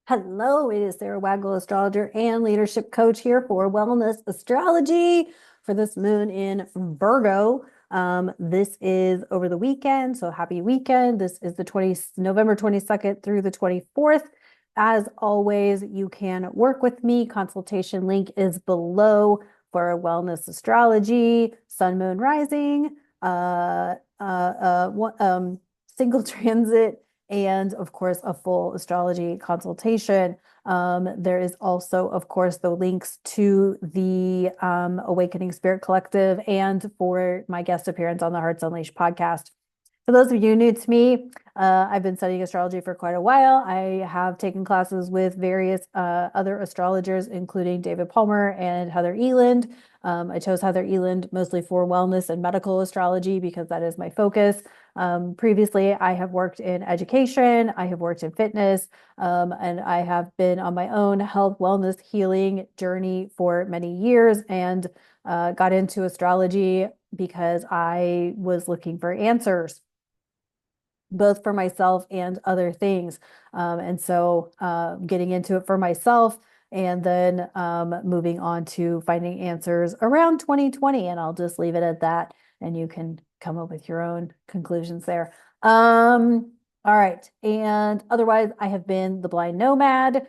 Hello, it is Sara Waggle, astrologer and leadership coach here for Wellness Astrology for this moon in Virgo. This is over the weekend, so happy weekend. This is the November 22nd through the 24th. As always, you can work with me. Consultation link is below for Wellness Astrology, Sun, Moon, Rising, single transit, and of course, a full astrology consultation. There is also, of course, the links to the Awakening Spirit Collective and for my guest appearance on the Hearts Unleashed podcast. For those of you new to me, I've been studying astrology for quite a while. I have taken classes with various other astrologers, including David Palmer and Heather Eland. I chose Heather Eland mostly for wellness and medical astrology because that is my focus. Previously, I have worked in education, I have worked in fitness, and I have been on my own health, wellness, healing journey for many years and got into astrology because I was looking for answers, both for myself and other things. And so getting into it for myself and then moving on to finding answers around 2020. And I'll just leave it at that. And you can come up with your own conclusions there. All right. And otherwise, I have been the blind nomad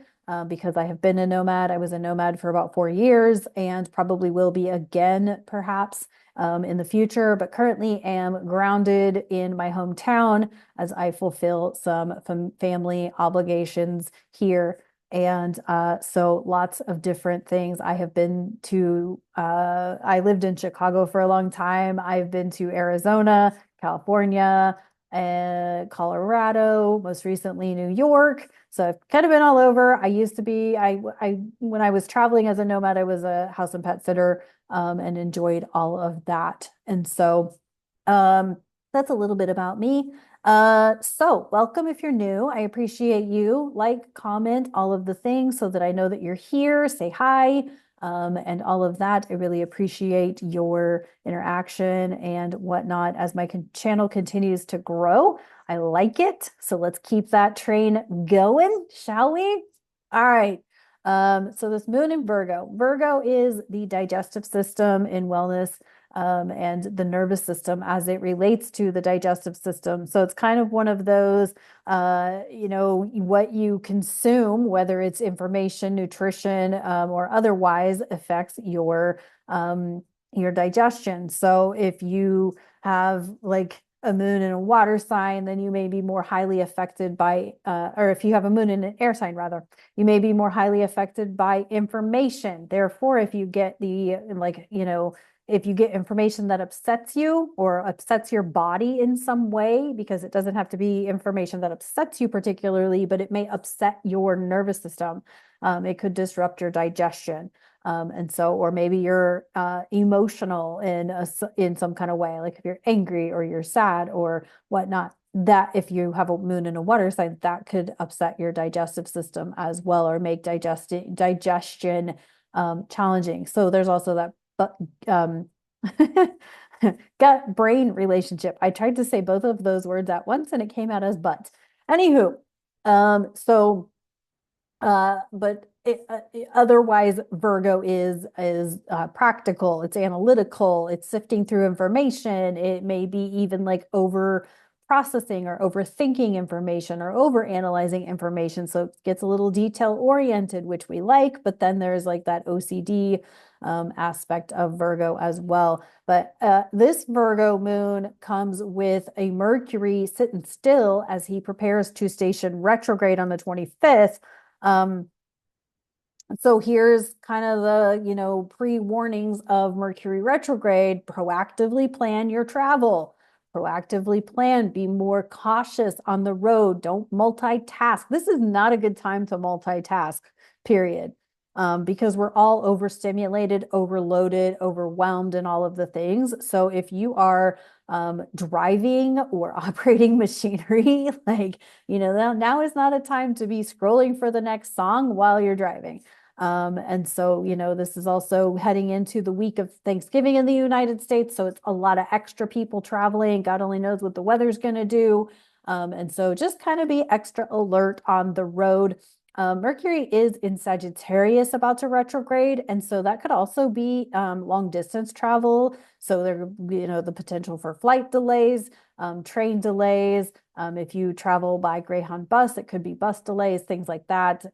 because I have been a nomad. I was a nomad for about 4 years and probably will be again, perhaps in the future, but currently am grounded in my hometown as I fulfill some family obligations here. And so lots of different things. I have been to, I lived in Chicago for a long time. I've been to Arizona, California, and Colorado, most recently New York. So I've kind of been all over. I used to be, when I was traveling as a nomad, I was a house and pet sitter and enjoyed all of that. And so that's a little bit about me. So welcome if you're new. I appreciate you. Like, comment, all of the things so that I know that you're here. Say hi, and all of that. I really appreciate your interaction and whatnot as my channel continues to grow. I like it. So let's keep that train going, shall we? All right. So this moon in Virgo. Virgo is the digestive system in wellness, and the nervous system as it relates to the digestive system. So it's kind of one of those, what you consume, whether it's information, nutrition, or otherwise, affects your digestion. So if you have like a moon in a water sign, then you may be more highly affected by, or if you have a moon in an air sign, rather, you may be more highly affected by information. Therefore, if you get if you get information that upsets you or upsets your body in some way, because it doesn't have to be information that upsets you particularly, but it may upset your nervous system. It could disrupt your digestion. And so, or maybe you're emotional in some kind of way, like if you're angry or you're sad or whatnot, that if you have a moon in a water sign, that could upset your digestive system as well, or make digestion challenging. So there's also that but gut brain relationship. I tried to say both of those words at once and it came out as but. Anywho, but otherwise, Virgo is practical. It's analytical. It's sifting through information. It may be even like over processing or overthinking information or over analyzing information. So it gets a little detail oriented, which we like. But then there's like that OCD aspect of Virgo as well. But this Virgo moon comes with a Mercury sitting still as he prepares to station retrograde on the 25th. So here's kind of the, pre-warnings of Mercury retrograde. Proactively plan your travel. Proactively plan, be more cautious on the road. Don't multitask. This is not a good time to multitask, period. Because we're all overstimulated, overloaded, overwhelmed, and all of the things. So if you are driving or operating machinery, now is not a time to be scrolling for the next song while you're driving. And so, this is also heading into the week of Thanksgiving in the United States. So it's a lot of extra people traveling. God only knows what the weather's going to do. And so just kind of be extra alert on the road. Mercury is in Sagittarius about to retrograde, and so that could also be long distance travel. So there, the potential for flight delays, train delays. If you travel by Greyhound bus, it could be bus delays, things like that.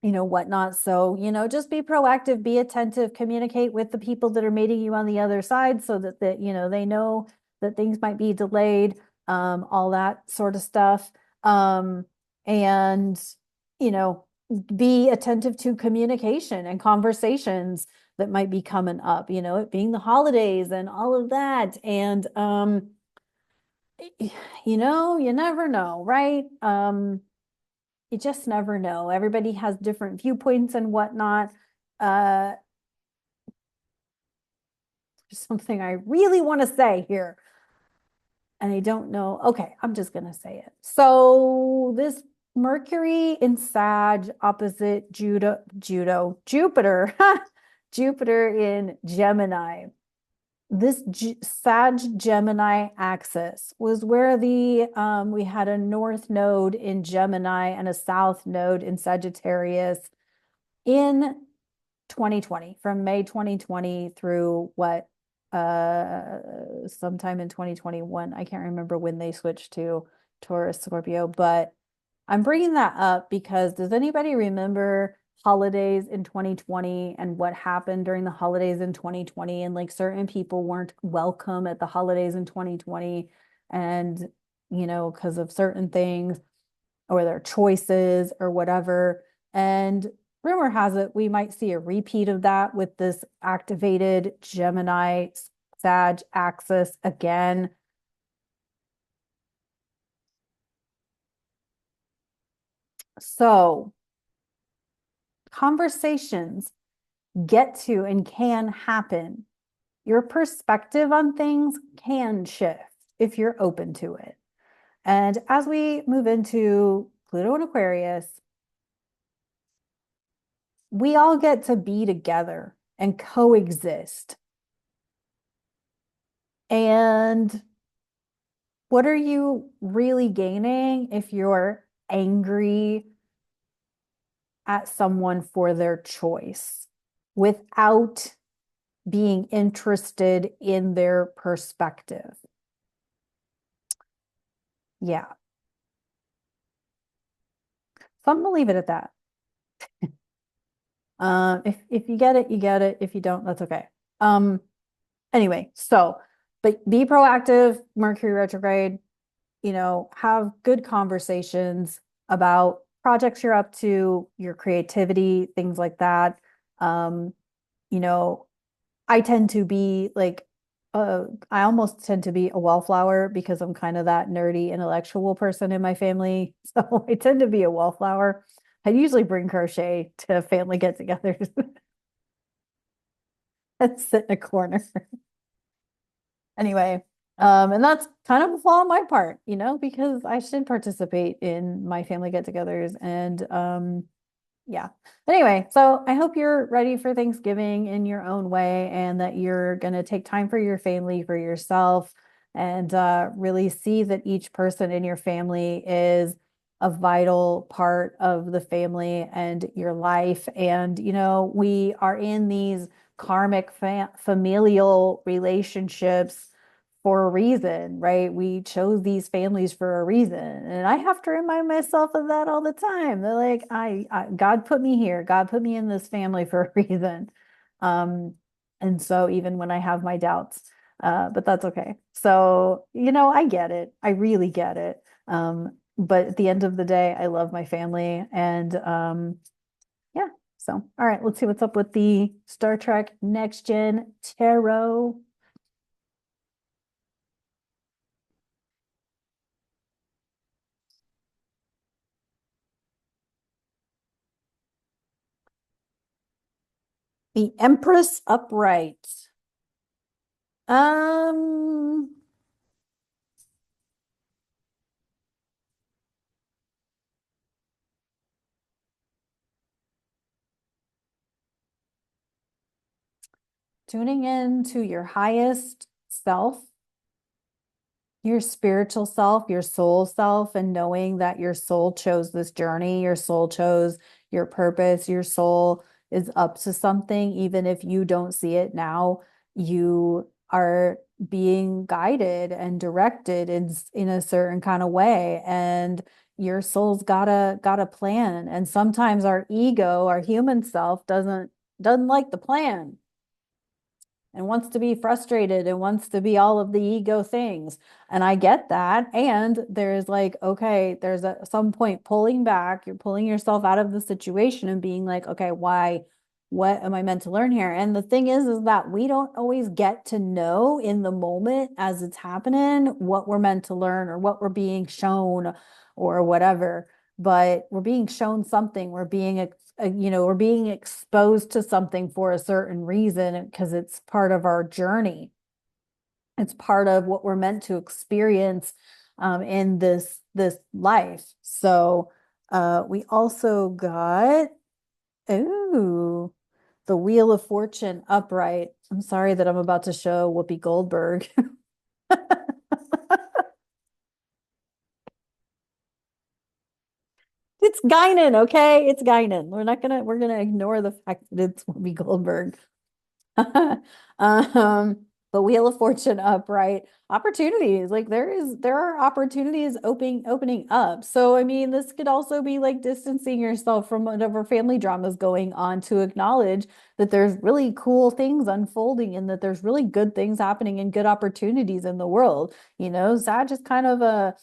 Whatnot. So, just be proactive, be attentive, communicate with the people that are meeting you on the other side so that they know that things might be delayed, all that sort of stuff. And, you know, be attentive to communication and conversations that might be coming up, it being the holidays and all of that. And, you never know, right? You just never know. Everybody has different viewpoints and whatnot. Uh, Something I really want to say here, and I don't know. Okay, I'm just gonna say it. So this Mercury in Sag opposite Jupiter, Jupiter in Gemini. This Sag Gemini axis was where we had a north node in Gemini and a south node in Sagittarius in 2020, from May 2020 through sometime in 2021. I can't remember when they switched to Taurus Scorpio, but I'm bringing that up because does anybody remember holidays in 2020 and what happened during the holidays in 2020? And like certain people weren't welcome at the holidays in 2020 and, because of certain things or their choices or whatever. And rumor has it we might see a repeat of that with this activated Gemini Sag axis again. So conversations get to and can happen. Your perspective on things can shift if you're open to it. And as we move into Pluto and Aquarius, we all get to be together and coexist. And what are you really gaining if you're angry at someone for their choice without being interested in their perspective? Yeah. So I'm gonna leave it at that. If you get it, you get it. If you don't, that's okay. Anyway, but be proactive, Mercury retrograde, have good conversations about projects you're up to, your creativity, things like that. You know, I tend to be like, I almost tend to be a wallflower because I'm kind of that nerdy intellectual person in my family. So I tend to be a wallflower. I usually bring crochet to family get-togethers and sit in a corner. Anyway, and that's kind of a flaw on my part, because I should participate in my family get-togethers and yeah. But anyway, so I hope you're ready for Thanksgiving in your own way and that you're going to take time for your family, for yourself, and really see that each person in your family is a vital part of the family and your life. And, we are in these karmic familial relationships for a reason, right? We chose these families for a reason. And I have to remind myself of that all the time. They're like, God put me here. God put me in this family for a reason. And so even when I have my doubts, but that's okay. So, I get it. I really get it. But at the end of the day, I love my family. And yeah. So, all right, let's see what's up with the Star Trek Next Gen Tarot. The Empress upright. Um, Tuning in to your highest self, your spiritual self, your soul self, and knowing that your soul chose this journey, your soul chose your purpose, your soul is up to something, even if you don't see it now, you are being guided and directed in a certain kind of way. And your soul's got a plan. And sometimes our ego, our human self, doesn't like the plan and wants to be frustrated and wants to be all of the ego things. And I get that. And there's like, okay, there's some point pulling back, you're pulling yourself out of the situation and being like, okay, why, what am I meant to learn here? And the thing is that we don't always get to know in the moment as it's happening what we're meant to learn or what we're being shown or whatever. But we're being shown something, we're being we're being exposed to something for a certain reason because it's part of our journey. It's part of what we're meant to experience in this life. So we also got, ooh, the Wheel of Fortune upright. I'm sorry that I'm about to show Whoopi Goldberg. It's Guinan, okay? It's Guinan. We're gonna ignore the fact that it's Whoopi Goldberg. Um, the Wheel of Fortune upright opportunities. Like there are opportunities opening up. So I mean, this could also be like distancing yourself from whatever family drama is going on to acknowledge that there's really cool things unfolding and that there's really good things happening and good opportunities in the world. Sag is kind of a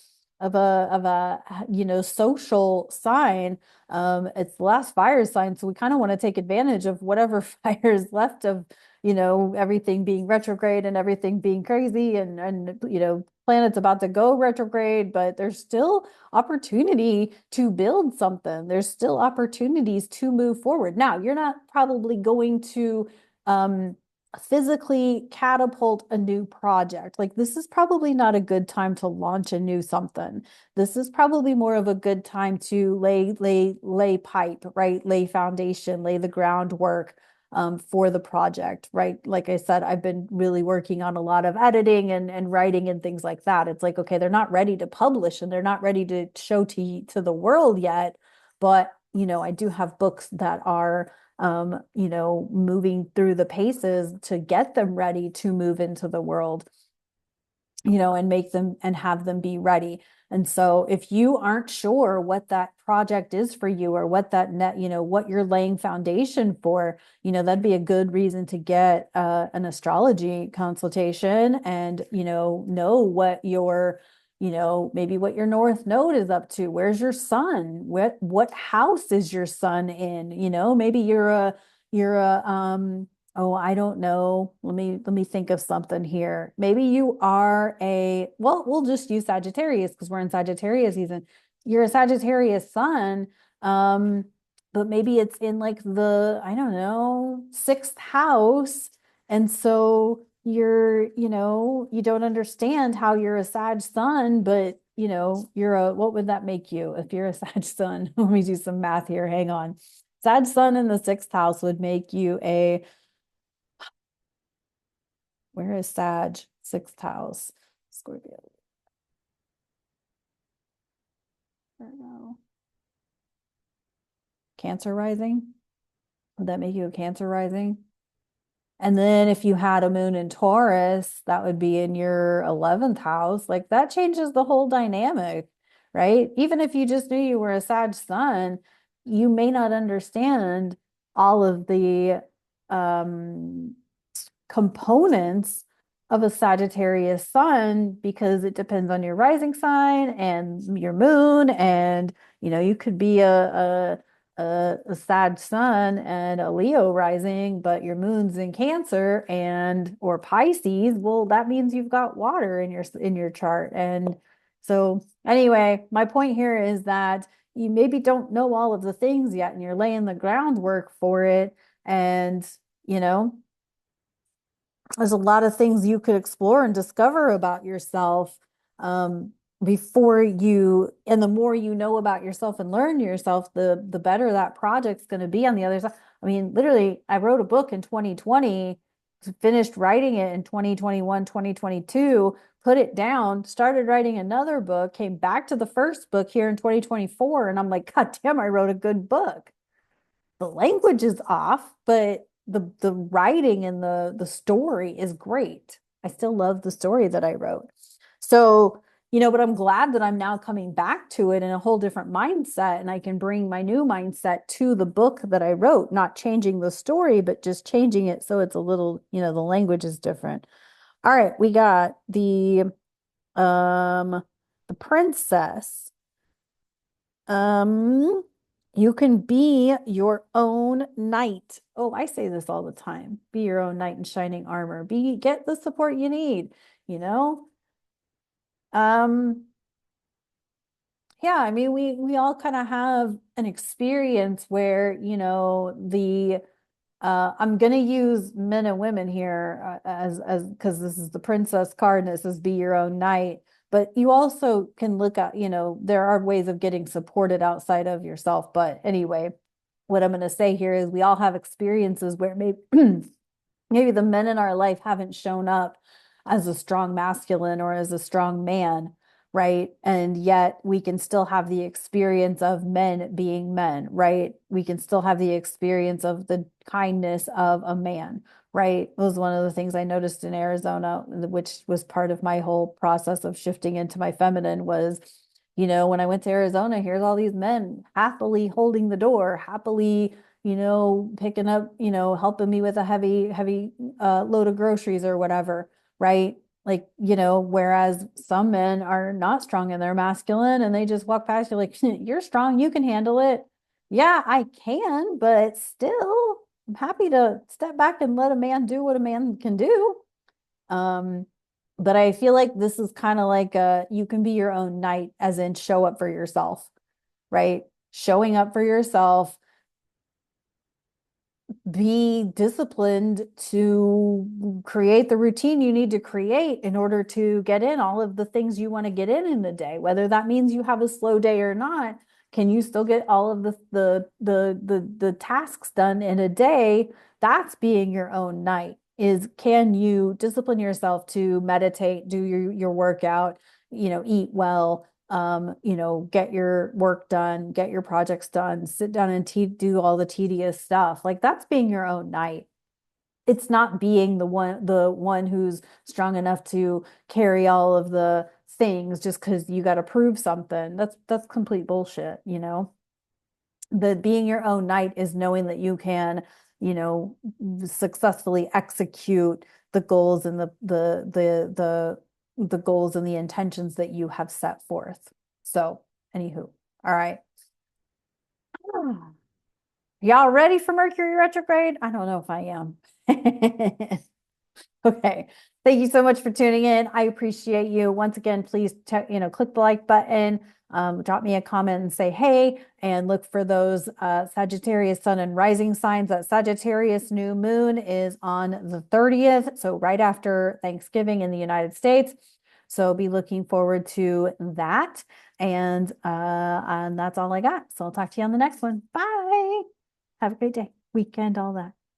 social sign. It's the last fire sign, so we kind of want to take advantage of whatever fire is left of everything being retrograde and everything being crazy and planets about to go retrograde, but there's still opportunity to build something. There's still opportunities to move forward. Now, you're not probably going to physically catapult a new project. Like this is probably not a good time to launch a new something. This is probably more of a good time to lay pipe, right? Lay foundation, lay the groundwork for the project, right? Like I said, I've been really working on a lot of editing and writing and things like that. It's like, okay, they're not ready to publish and they're not ready to show to the world yet, but I do have books that are moving through the paces to get them ready to move into the world, and make them and have them be ready. And so if you aren't sure what that project is for you or what that what you're laying foundation for, that'd be a good reason to get an astrology consultation and, know what your, maybe what your north node is up to. Where's your sun? What house is your sun in? Maybe you're a oh, I don't know. Let me think of something here. Maybe you are well, we'll just use Sagittarius because we're in Sagittarius season. You're a Sagittarius sun, um, but maybe it's in like I don't know, sixth house. And so you don't understand how you're a Sag sun, but what would that make you if you're a Sag sun? Let me do some math here. Hang on. Sag sun in the sixth house would make you where is Sag? Sixth house. Scorpio. I don't know. Cancer rising? Would that make you a Cancer rising? And then if you had a moon in Taurus, that would be in your 11th house. Like that changes the whole dynamic, right? Even if you just knew you were a Sag sun, you may not understand all of the um, components of a Sagittarius sun because it depends on your rising sign and your moon. And, you could be a Sag sun and a Leo rising, but your moon's in Cancer or Pisces. Well, that means you've got water in your chart. And so anyway, my point here is that you maybe don't know all of the things yet and you're laying the groundwork for it. And, there's a lot of things you could explore and discover about yourself before and the more you know about yourself and learn yourself, the better that project's going to be on the other side. I mean, literally, I wrote a book in 2020, finished writing it in 2021, 2022, put it down, started writing another book, came back to the first book here in 2024, and I'm like, God damn, I wrote a good book. The language is off, but the writing and the story is great. I still love the story that I wrote. So, but I'm glad that I'm now coming back to it in a whole different mindset, and I can bring my new mindset to the book that I wrote, not changing the story, but just changing it so it's a little, the language is different. All right, we got um the princess. Um you can be your own knight. Oh, I say this all the time. Be your own knight in shining armor. Get the support you need, you know? Um yeah, I mean we all kind of have an experience where, the I'm gonna use men and women here as because this is the princess card and it says be your own knight. But you also can look at, there are ways of getting supported outside of yourself. But anyway, what I'm gonna say here is we all have experiences where maybe maybe the men in our life haven't shown up as a strong masculine or as a strong man, right? And yet we can still have the experience of men being men, right? We can still have the experience of the kindness of a man, right? It was one of the things I noticed in Arizona, which was part of my whole process of shifting into my feminine was, when I went to Arizona, here's all these men happily holding the door, happily picking up, helping me with a heavy load of groceries or whatever, right? Like, whereas some men are not strong and they're masculine and they just walk past you like, you're strong, you can handle it. Yeah, I can, but still, I'm happy to step back and let a man do what a man can do. Um, but I feel like this is kind of like you can be your own knight, as in show up for yourself, right? Showing up for yourself, be disciplined to create the routine you need to create in order to get in all of the things you want to get in the day, whether that means you have a slow day or not. Can you still get all of the tasks done in a day? That's being your own knight. Is can you discipline yourself to meditate, do your workout, eat well, get your work done, get your projects done, sit down and do all the tedious stuff. Like that's being your own knight. It's not being the one who's strong enough to carry all of the things just because you got to prove something. That's complete bullshit, The being your own knight is knowing that you can, you know, successfully execute the goals and the goals and the intentions that you have set forth. So, anywho, all right. Y'all ready for Mercury retrograde? I don't know if I am. Okay. Thank you so much for tuning in. I appreciate you. Once again, please click the like button, drop me a comment and say hey, and look for those Sagittarius sun and rising signs. That Sagittarius new moon is on the 30th, so right after Thanksgiving in the United States. So be looking forward to that. And that's all I got. So I'll talk to you on the next one. Bye. Have a great day, weekend, all that.